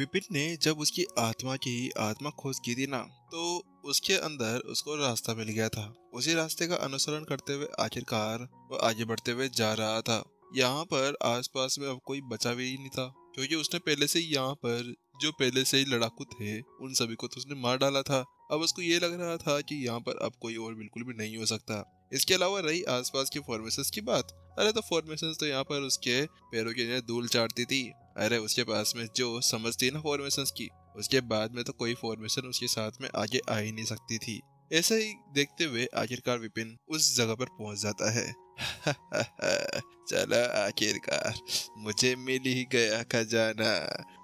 विपिन ने जब उसकी आत्मा की आत्मा खोज की थी ना, तो उसके अंदर उसको रास्ता मिल गया था। उसी रास्ते का अनुसरण करते हुए आखिरकार वो आगे बढ़ते हुए जा रहा था। यहाँ पर आसपास में अब कोई बचा भी नहीं था, क्योंकि उसने पहले से ही यहाँ पर जो पहले से ही लड़ाकू थे उन सभी को तो उसने मार डाला था। अब उसको ये लग रहा था कि यहाँ पर अब कोई और बिल्कुल भी नहीं हो सकता। इसके अलावा रही आसपास की फॉर्मेशंस की बात, अरे तो फॉर्मेशंस तो यहाँ पर उसके पैरों के नीचे धूल चाटती थी। अरे उसके पास में जो समझ थी ना फॉर्मेशंस की, उसके बाद में तो कोई फॉर्मेशन उसके साथ में आगे आ ही नहीं सकती थी। ऐसा ही देखते हुए आखिरकार विपिन उस जगह पर पहुंच जाता है। चला आखिरकार मुझे मिल ही गया खजाना।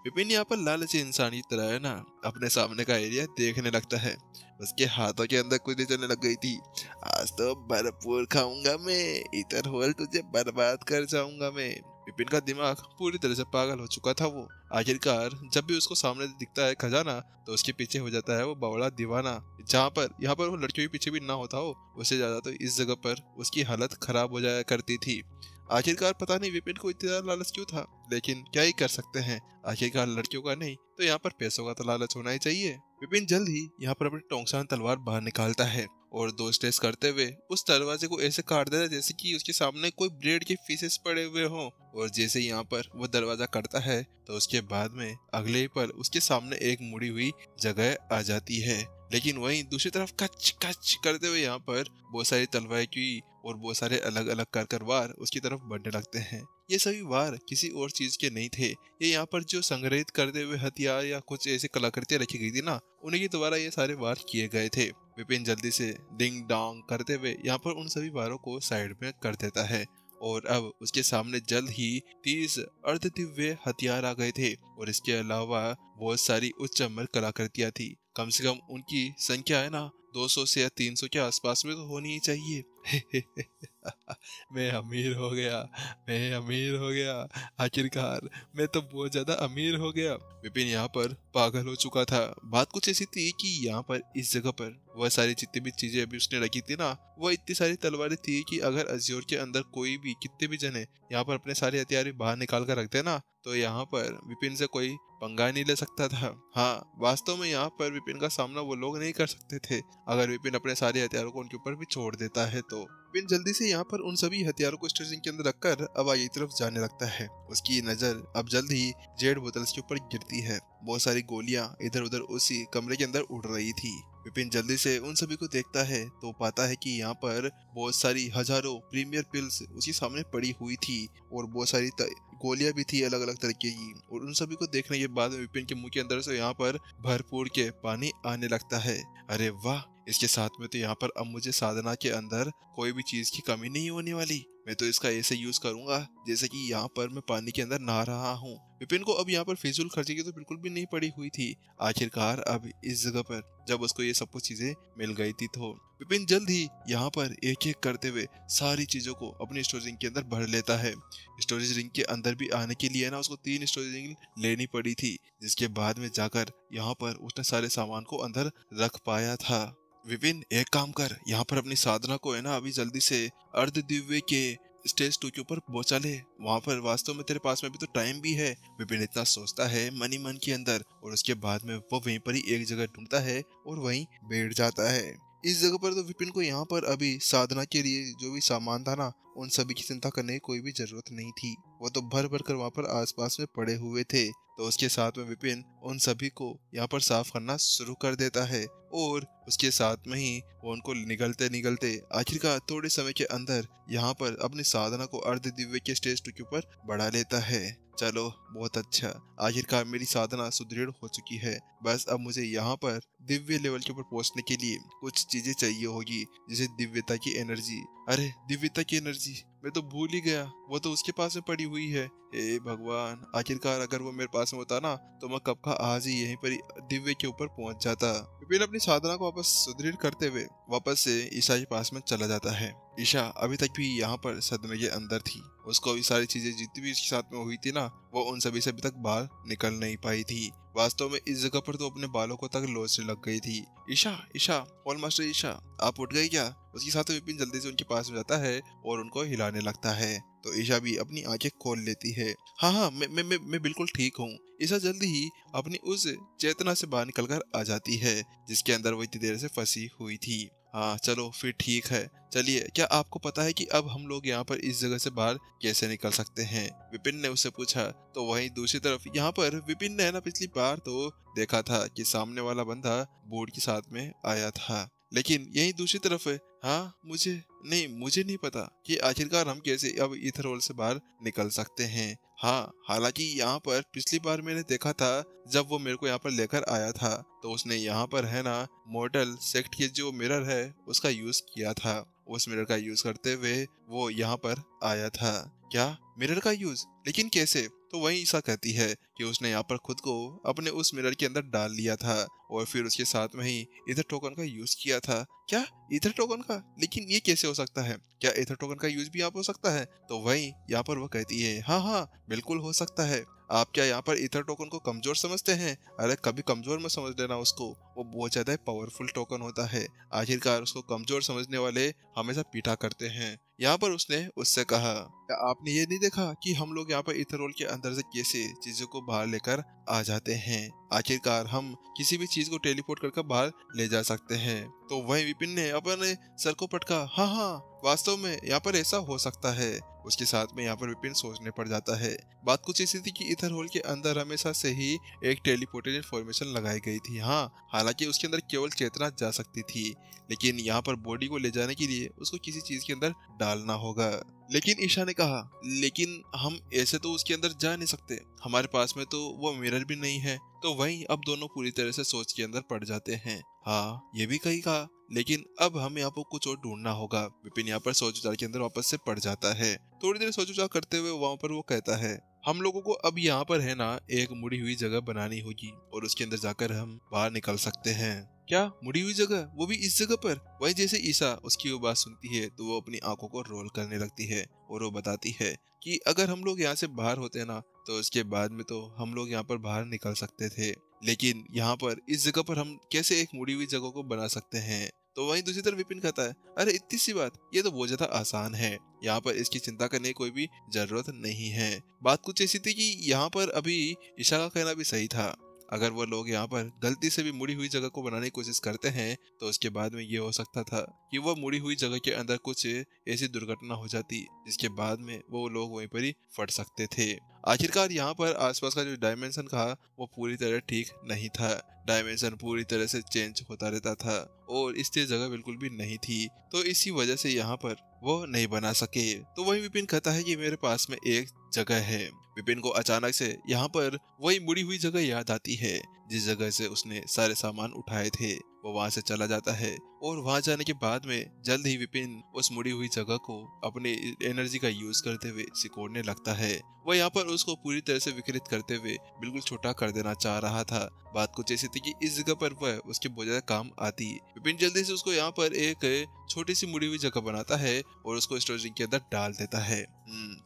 विपिन यहाँ पर लालची इंसान की तरह है ना, अपने सामने का एरिया देखने लगता है। उसके हाथों के अंदर कुछ चलने लग गई थी। आज तो भरपूर खाऊंगा मैं, इधर होल तुझे बर्बाद कर जाऊंगा मैं। विपिन का दिमाग पूरी तरह से पागल हो चुका था। वो आखिरकार जब भी उसको सामने दिखता है खजाना, तो उसके पीछे हो जाता है वो बावड़ा दीवाना। जहाँ पर यहाँ पर वो लड़कियों के पीछे भी ना होता हो, उससे ज्यादा तो इस जगह पर उसकी हालत खराब हो जाया करती थी। आखिरकार पता नहीं विपिन को इतना लालच क्यों था, लेकिन क्या ही कर सकते हैं। आखिरकार लड़कियों का नहीं तो यहाँ पर पैसों का तो लालच होना ही चाहिए। विपिन जल्द ही यहाँ पर अपनी टोंगसान तलवार बाहर निकालता है और दो स्टेज करते हुए उस दरवाजे को ऐसे काट देता है जैसे कि उसके सामने कोई ब्रेड के पीसेस पड़े हुए हों। और जैसे यहाँ पर वो दरवाजा कटता है, तो उसके बाद में अगले ही पल उसके सामने एक मुड़ी हुई जगह आ जाती है। लेकिन वहीं दूसरी तरफ कच कच करते हुए यहाँ पर बहुत सारी तलवारें की और बहुत सारे अलग अलग कर वार उसकी तरफ बढ़ने लगते हैं। ये सभी वार किसी और चीज के नहीं थे, ये यहाँ पर जो संग्रहित करते हुए हथियार या कुछ ऐसी कलाकृतियां रखी गई थी ना, उन्हीं के द्वारा ये सारे वार किए गए थे। विपिन जल्दी से डिंग डोंग करते हुए यहाँ पर उन सभी वारों को साइड में कर देता है। और अब उसके सामने जल्द ही 30 अर्धदिव्य हथियार आ गए थे और इसके अलावा बहुत सारी उच्च अमर कलाकृतियां थी। कम से कम उनकी संख्या है ना 200 से या 300 के आसपास में तो होनी ही चाहिए। मैं अमीर हो गया, मैं अमीर हो गया, आखिरकार मैं तो बहुत ज्यादा अमीर हो गया। विपिन यहाँ पर पागल हो चुका था। बात कुछ ऐसी थी कि यहाँ पर इस जगह पर वह सारी जितनी भी चीजें अभी उसने रखी थी ना, वह इतनी सारी तलवारें थी कि अगर अज्योर के अंदर कोई भी कितने भी जने यहाँ पर अपने सारे हथियार बाहर निकाल कर रखते ना, तो यहाँ पर विपिन से कोई पंगा नहीं ले सकता था। हाँ, वास्तव में यहाँ पर विपिन का सामना वो लोग नहीं कर सकते थे अगर विपिन अपने सारे हथियारों को उनके ऊपर भी छोड़ देता है। तो विपिन जल्दी से यहाँ पर उन सभी हथियारों को स्टेशन के अंदर रखकर अब आगे की तरफ जाने लगता है। उसकी नजर अब जल्द ही जेड बोतल्स के ऊपर गिरती है। बहुत सारी गोलियां इधर उधर उसी कमरे के अंदर उड़ रही थी। विपिन जल्दी से उन सभी को देखता है तो पाता है कि यहाँ पर बहुत सारी हजारों प्रीमियर पिल्स उसके सामने पड़ी हुई थी और बहुत सारी गोलियां भी थी अलग अलग तरीके की। और उन सभी को देखने के बाद विपिन के मुंह के अंदर से यहाँ पर भरपूर के पानी आने लगता है। अरे वाह, इसके साथ में तो यहाँ पर अब मुझे साधना के अंदर कोई भी चीज की कमी नहीं होने वाली। मैं तो इसका ऐसे यूज करूंगा जैसे कि यहाँ पर मैं पानी के अंदर नहा रहा हूँ। विपिन को अब यहाँ पर फिजूल खर्ची की तो बिल्कुल भी नहीं पड़ी हुई थी। आखिरकार अब इस जगह पर जब उसको ये सब कुछ चीजें मिल गई थी, तो विपिन जल्द ही यहाँ पर एक एक करते हुए सारी चीजों को अपनी स्टोरेज रिंग के अंदर भर लेता है। स्टोरेज रिंग के अंदर भी आने के लिए ना उसको 3 स्टोरेज रिंग लेनी पड़ी थी, जिसके बाद में जाकर यहाँ पर उसने सारे सामान को अंदर रख पाया था। विपिन एक काम कर, यहाँ पर अपनी साधना को है ना अभी जल्दी से अर्ध दिव्य के स्टेज 2 के ऊपर पहुंचा ले। वहाँ पर वास्तव में तेरे पास में भी तो टाइम भी है। विपिन इतना सोचता है मन ही मन के अंदर और उसके बाद में वो वहीं पर ही एक जगह ढूंढता है और वहीं बैठ जाता है। इस जगह पर तो विपिन को यहाँ पर अभी साधना के लिए जो भी सामान था ना, उन सभी की चिंता करने की कोई भी जरूरत नहीं थी। वो तो भर भर कर वहाँ पर आसपास में पड़े हुए थे। तो उसके साथ में विपिन उन सभी को यहाँ पर साफ करना शुरू कर देता है और उसके साथ में ही वो उनको निगलते निगलते आखिरकार थोड़े समय के अंदर यहाँ पर अपनी साधना को अर्ध दिव्य के स्टेज 2 के ऊपर बढ़ा लेता है। चलो बहुत अच्छा, आखिरकार मेरी साधना सुदृढ़ हो चुकी है। बस अब मुझे यहाँ पर दिव्य लेवल के ऊपर पहुंचने के लिए कुछ चीजें चाहिए होगी, जैसे दिव्यता की एनर्जी। अरे दिव्यता की एनर्जी मैं तो भूल ही गया, वो तो उसके पास में पड़ी हुई है। हे भगवान, आखिरकार अगर वो मेरे पास में होता ना, तो मैं कब का आज ही यहीं पर दिव्य के ऊपर पहुंच जाता। विपिन अपनी साधना को वापस सुदृढ़ करते हुए वापस से ईशा के पास में चला जाता है। ईशा अभी तक भी यहाँ पर सदमे के अंदर थी। उसको अभी सारी चीजें जितनी भी इसके साथ में हुई थी ना, वो उन सभी से अभी तक बाहर निकल नहीं पाई थी। वास्तव में इस जगह पर तो अपने बालों को तक लोच लग गई थी। ईशा, ईशा, हॉल मास्टर ईशा, आप उठ गई क्या? उसके साथ विपिन जल्दी से उनके पास में जाता है और उनको हिलाने आने लगता है। तो ईशा भी अपनी आंखें खोल लेती है। हाँ हाँ, मैं बिल्कुल ठीक हूँ। ईशा जल्दी ही अपनी उस चेतना से बाहर निकलकर आ जाती है जिसके अंदर वो इतनी देर से फंसी हुई थी। हाँ चलो फिर ठीक है। चलिए, क्या आपको पता है कि अब हम लोग यहाँ पर इस जगह से बाहर कैसे निकल सकते हैं? विपिन ने उससे पूछा। तो वहीं दूसरी तरफ यहाँ पर विपिन ने ना पिछली बार तो देखा था कि सामने वाला बंदा बोर्ड के साथ में आया था, लेकिन यही दूसरी तरफ हाँ मुझे नहीं पता कि आखिरकार हम कैसे अब इथरॉल से बाहर निकल सकते हैं। हाँ, हालांकि यहाँ पर पिछली बार मैंने देखा था जब वो मेरे को यहाँ पर लेकर आया था तो उसने यहाँ पर है ना मॉडल सेक्ट के जो मिरर है उसका यूज किया था। उस मिरर का यूज करते हुए वो यहाँ पर आया था। क्या मिरर का यूज? लेकिन कैसे? तो वही ईसा कहती है कि उसने यहाँ पर खुद को अपने उस मिरर के अंदर डाल लिया था और फिर उसके साथ में ही ईथर टोकन का यूज किया था। क्या ईथर टोकन का? लेकिन ये कैसे हो सकता है? क्या ईथर टोकन का यूज भी यहाँ पर हो सकता है? तो वही यहाँ पर वो कहती है हाँ हाँ बिल्कुल हो सकता है। आप क्या यहाँ पर ईथर टोकन को कमजोर समझते हैं? अरे कभी कमजोर मत समझ लेना उसको, वो बहुत ज्यादा पावरफुल टोकन होता है। आखिरकार उसको कमजोर समझने वाले हमेशा पीटा करते हैं। यहाँ पर उसने उससे कहा, क्या आपने ये नहीं देखा कि हम लोग यहाँ पर इथरॉल के अंदर से कैसे चीजों को बाहर लेकर आ जाते हैं? आखिरकार हम किसी भी चीज को टेलीपोर्ट करके बाहर ले जा सकते हैं। तो वही विपिन ने अपने सर को पटका। हाँ हाँ वास्तव में यहाँ पर ऐसा हो सकता है। उसके साथ में यहाँ पर विपिन सोचने पड़ जाता है। बात कुछ ऐसी थी कि इथरॉल के अंदर हमेशा से ही एक टेलीपोर्टेशन फॉर्मेशन लगाई गई थी। हाँ, हालांकि उसके अंदर केवल चेतना जा सकती थी, लेकिन यहाँ पर बॉडी को ले जाने के लिए उसको किसी चीज के अंदर डालना होगा। लेकिन ईशा ने कहा, लेकिन हम ऐसे तो उसके अंदर जा नहीं सकते, हमारे पास में तो वो मिरर भी नहीं है। तो वहीं अब दोनों पूरी तरह से सोच के अंदर पड़ जाते हैं। हाँ ये भी कही कहा, लेकिन अब हम यहाँ पर कुछ और ढूंढना होगा। विपिन यहाँ पर सोच विचार के अंदर वापस से पड़ जाता है। थोड़ी देर सोच विचार करते हुए वहाँ पर वो कहता है, हम लोगों को अब यहाँ पर है ना एक मुड़ी हुई जगह बनानी होगी और उसके अंदर जाकर हम बाहर निकल सकते हैं। क्या मुड़ी हुई जगह, वो भी इस जगह पर? वही जैसे ईशा उसकी वो बात सुनती है तो वो अपनी आंखों को रोल करने लगती है और वो बताती है कि अगर हम लोग यहाँ से बाहर होते ना तो उसके बाद में तो हम लोग यहाँ पर बाहर निकल सकते थे, लेकिन यहाँ पर इस जगह पर हम कैसे एक मुड़ी हुई जगह को बना सकते हैं? तो वहीं दूसरी तरफ विपिन कहता है, अरे इतनी सी बात, ये तो बहुत ज्यादा आसान है, यहाँ पर इसकी चिंता करने की कोई भी जरूरत नहीं है। बात कुछ ऐसी थी कि यहाँ पर अभी ईशा का कहना भी सही था। अगर वो लोग यहाँ पर गलती से भी मुड़ी हुई जगह को बनाने की कोशिश करते हैं तो उसके बाद में ये हो सकता था कि वो मुड़ी हुई जगह के अंदर कुछ ऐसी दुर्घटना हो जाती जिसके बाद में वो लोग वहीं पर ही फट सकते थे। आखिरकार यहाँ पर आसपास का जो डायमेंशन था वो पूरी तरह ठीक नहीं था। डायमेंशन पूरी तरह से चेंज होता रहता था और स्थिर जगह बिल्कुल भी नहीं थी, तो इसी वजह से यहाँ पर वो नहीं बना सके। तो वही विपिन कहता है कि मेरे पास में एक जगह है। विपिन को अचानक से यहाँ पर वही मुड़ी हुई जगह याद आती है जिस जगह से उसने सारे सामान उठाए थे। वो वहां से चला जाता है और वहां जाने के बाद में जल्द ही विपिन उस मुड़ी हुई जगह को अपनी एनर्जी का यूज करते हुए सिकोड़ने लगता है। वो यहाँ पर उसको पूरी तरह से विकृत करते हुए बिल्कुल छोटा कर देना चाह रहा था। बात कुछ ऐसी थी कि इस जगह पर वह उसके बहुत ज्यादा काम आती। विपिन जल्दी से उसको यहाँ पर एक छोटी सी मुड़ी हुई जगह बनाता है और उसको स्टोरेज के अंदर डाल देता है।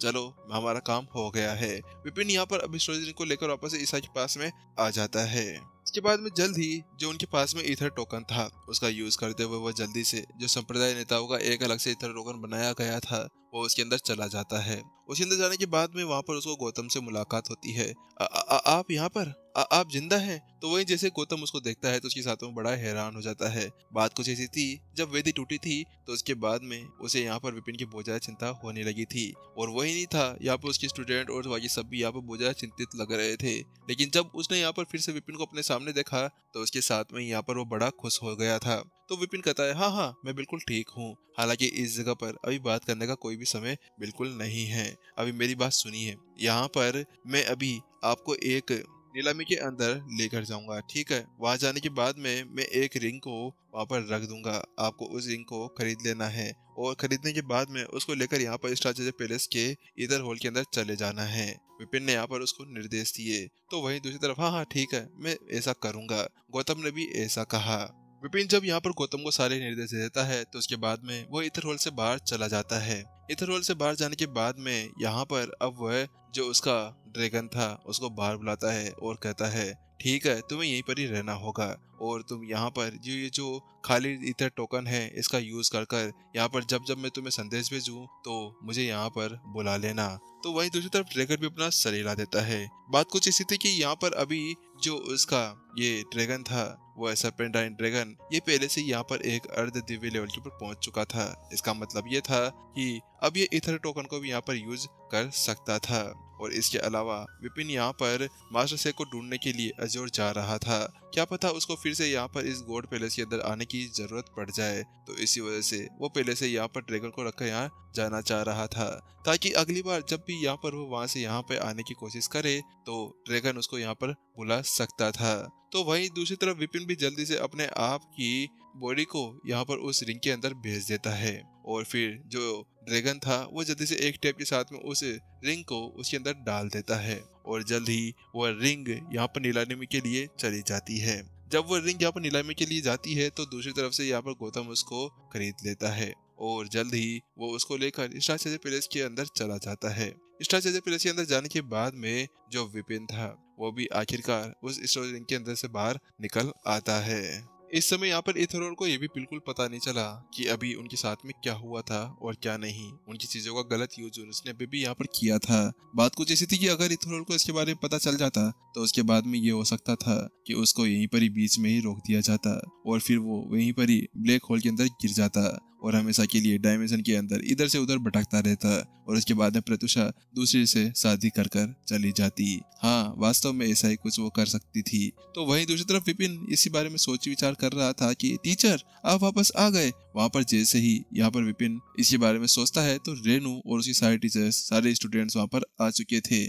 चलो हमारा काम हो गया है। विपिन यहाँ पर अब स्टोरेज को लेकर वापस ईसा के पास में आ जाता है। इसके बाद में जल्द ही जो उनके पास में ईथर टोकन था उसका यूज करते हुए वो जल्दी से जो संप्रदाय नेताओं का एक अलग से ईथर टोकन बनाया गया था वो उसके अंदर चला जाता है। उसके अंदर जाने के बाद में वहां पर उसको गौतम से मुलाकात होती है। आप यहाँ पर आप जिंदा हैं? तो वही जैसे गौतम उसको देखता है तो उसके साथ में बड़ा हैरान हो जाता है। बात कुछ ऐसी थी, जब वेदी टूटी थी तो उसके बाद में उसे यहाँ पर विपिन की बहुत ज्यादा चिंता होने लगी थी और वही नहीं था, यहाँ पर उसके स्टूडेंट और बाकी सब भी यहाँ पर बहुत ज्यादा चिंतित लग रहे थे। लेकिन जब उसने यहाँ पर फिर से विपिन को अपने सामने देखा तो उसके साथ में यहाँ पर वो बड़ा खुश हो गया था। तो विपिन कहता है, हाँ हाँ मैं बिल्कुल ठीक हूँ, हालांकि इस जगह पर अभी बात करने का कोई भी समय बिल्कुल नहीं है। अभी मेरी बात सुनिए, यहाँ पर मैं अभी आपको एक नीलामी के अंदर लेकर जाऊंगा, ठीक है? वहां जाने के बाद में मैं एक रिंग को वहां पर रख दूंगा, आपको उस रिंग को खरीद लेना है और खरीदने के बाद में उसको लेकर यहाँ पर स्टार जैसे पैलेस के इधर हॉल के अंदर चले जाना है। विपिन ने यहाँ पर उसको निर्देश दिए। तो वहीं दूसरी तरफ, हाँ हाँ ठीक है मैं ऐसा करूंगा, गौतम ने भी ऐसा कहा। विपिन जब यहाँ पर गौतम को सारे निर्देश दे देता है तो उसके बाद में वो ईथर हॉल से बाहर चला जाता है। ईथर हॉल से बाहर जाने के बाद में यहाँ पर अब वह जो उसका ड्रैगन था उसको बाहर बुलाता है और कहता है ठीक है, तुम्हें यहीं पर ही रहना होगा और तुम यहाँ पर ये जो खाली ईथर टोकन है इसका यूज कर कर यहाँ पर जब जब मैं तुम्हें संदेश भेजूं तो मुझे यहाँ पर बुला लेना। तो वहीं दूसरी तरफ ड्रैगन भी अपना सर हिला देता है। बात कुछ ऐसी थी कि यहाँ पर अभी जो उसका ये ड्रैगन था वो सर्पेंटाइन ड्रैगन ये पहले से यहाँ पर एक अर्ध दिव्य लेवल के ऊपर पहुंच चुका था। इसका मतलब ये था कि अब ये ईथर टोकन को भी यहाँ पर यूज कर सकता था। और इसके अलावा विपिन यहाँ पर मास्टर सेफ को ढूंढने के लिए अजोर जा रहा था। क्या पता उसको फिर से यहाँ पर इस गॉड पैलेस के अंदर आने की जरूरत पड़ जाए, तो इसी वजह से वो पहले से यहाँ पर ड्रैगन को रखकर यहाँ जाना चाह रहा था ताकि अगली बार जब भी यहाँ पर वो वहां से यहाँ पे आने की कोशिश करे तो ड्रैगन उसको यहाँ पर बुला सकता था। तो वहीं दूसरी तरफ विपिन भी जल्दी से अपने आप की बॉडी को यहाँ पर उस रिंग के अंदर भेज देता है और फिर जो ड्रैगन था वो जल्दी से एक टेप के साथ में उस रिंग को उसके अंदर डाल देता है और जल्द ही वह रिंग यहाँ पर नीलामी के लिए चली जाती है। जब वह रिंग यहाँ पर नीलामी के लिए जाती है तो दूसरी तरफ से यहाँ पर गौतम उसको खरीद लेता है और जल्द ही वो उसको लेकर स्टार चेजर पैलेस के अंदर चला जाता है। स्टार चेजर पैलेस के अंदर जाने के बाद में जो विपिन था वो भी आखिरकार उस स्टोरेज रिंग के अंदर से बाहर निकल आता है। इस समय यहाँ पर ईथर हॉल को ये भी बिल्कुल पता नहीं चला कि अभी उनके साथ में क्या हुआ था और क्या नहीं। उनकी चीजों का गलत यूज उसने अभी भी यहाँ पर किया था। बात कुछ ऐसी थी कि अगर ईथर हॉल को इसके बारे में पता चल जाता तो उसके बाद में ये हो सकता था कि उसको यहीं पर ही बीच में ही रोक दिया जाता और फिर वो वहीं पर ही ब्लैक होल के अंदर गिर जाता और हमेशा के लिए डायमेंशन के अंदर इधर से उधर भटकता रहता और उसके बाद में प्रत्युषा दूसरे से शादी कर कर चली जाती। हाँ, वास्तव में ऐसा ही कुछ वो कर सकती थी। तो वहीं दूसरी तरफ विपिन इसी बारे में सोच विचार कर रहा था कि टीचर आप वापस आ गए। वहां पर जैसे ही यहाँ पर विपिन इसी बारे में सोचता है तो रेनू और उसकी सारे टीचर्स सारे स्टूडेंट्स वहां पर आ चुके थे।